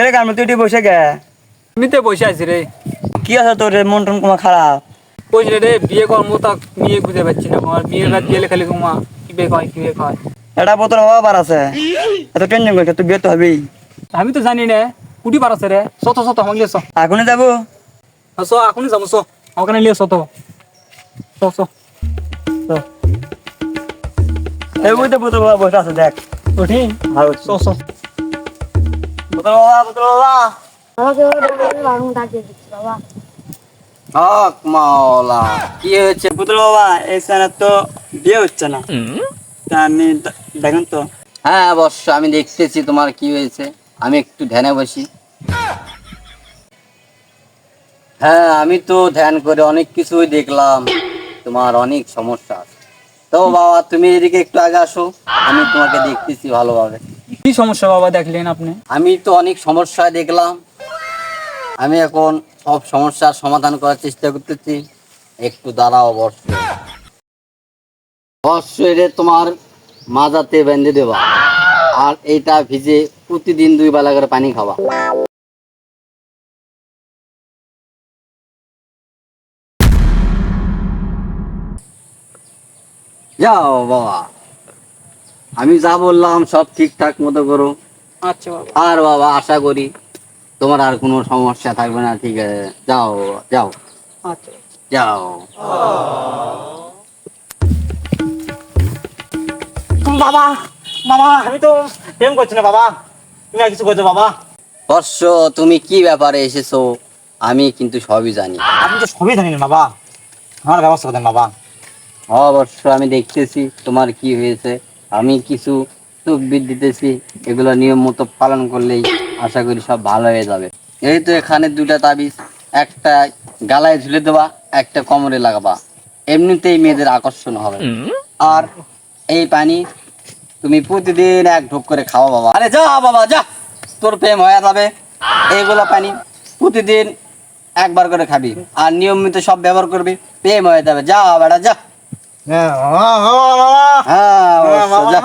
কেরে কাম তুই এটি বসে গে? এমনিতে বসে আছি রে। কি আছে তোর রে, মন টন তোমার খারাপ? কইছে রে বিয়ে করবো তা মেয়ে খুঁজে পাচ্ছি না, আমার বিয়ে রাত গেলে খালি তোমা কি বে কয় কি বে কয়। এটা বোতল হওয়া বার আছে, এত টেনশন করছে, তুই বিয়ে তো হবেই। আমি তো জানি না কুটি পারাছে রে, শত শত আমাকে লিয়ে এখনই যাবো? চ এখনই যাবো, চ আমাকে লিয়ে শত চ চ চ এই বইতে বোতল হওয়া বসে আছে, দেখ। উঠি ভালো চ চ। বোতল হওয়া, বোতল হওয়া। আমাকে বারণ ডাকিয়ে দিচ্ছি বাবা। হক মাওলা, কি হয়েছে? বোতল হওয়া, এই স্যারের তো বিয়ে হচ্ছে না, তা আমি দেখেন তো। হ্যাঁ অবশ্য আমি দেখতেছি তোমার কি হয়েছে। আমি একটু ধ্যানে বসি। হ্যাঁ আমি তো ধ্যান করে অনেক কিছুই দেখলাম, তোমার অনেক সমস্যা আছে। তো বাবা তুমি এদিকে একটু আগে আসো, আমি তোমাকে দেখতেছি ভালোভাবে। কি সমস্যা বাবা দেখলেন আপনি? আমি তো অনেক সমস্যায় দেখলাম, আমি এখন সব সমস্যার সমাধান করার চেষ্টা করতেছি। একটু দাঁড়াও অবশ্য। অবশ্য এটা তোমার মাজাতে বেঁধে দেবা, আর এইটা ভিজে প্রতিদিন 2 বেলা করে পানি খাওয়া। যাও বাবা, আমি যা বললাম সব ঠিকঠাক মতো করো। আচ্ছা বাবা। আর বাবা আশা করি তোমার আর কোনো সমস্যা থাকবে না। ঠিক আছে, যাও যাও আচ্ছা যাও। বাবা, বাবা আমি তো প্রেম করছি না বাবা, তুমি আর কিছু করছো বাবা? বর্ষ তুমি কি ব্যাপারে এসেছো আমি কিন্তু সবই জানি। আমি তো সবই জানি না বাবা, আমার ব্যবস্থা করেন বাবা। অবশ্য আমি দেখতেছি তোমার কি হয়েছে, আমি কিছু তকবির দিতেছি, এগুলো নিয়ম মতো পালন করলেই আশা করি সব ভালো হয়ে যাবে। এই তো এখানে 2টা তাবিজ, একটা গালায় ঝুলে দেবা, একটা কোমরে লাগাবা, এমনিতেই মেয়েদের আকর্ষণ হবে। আর এই পানি তুমি প্রতিদিন 1 ঢোক করে খাওয়া বাবা। আরে যা বাবা যা, তোর প্রেম হয়ে যাবে। এইগুলা পানি প্রতিদিন 1 বার করে খাবি, আর নিয়মিত সব ব্যবহার করবি, প্রেম হয়ে যাবে। যা বেটা যা। হ্যাঁ হ্যাঁ অবশ্য, যা।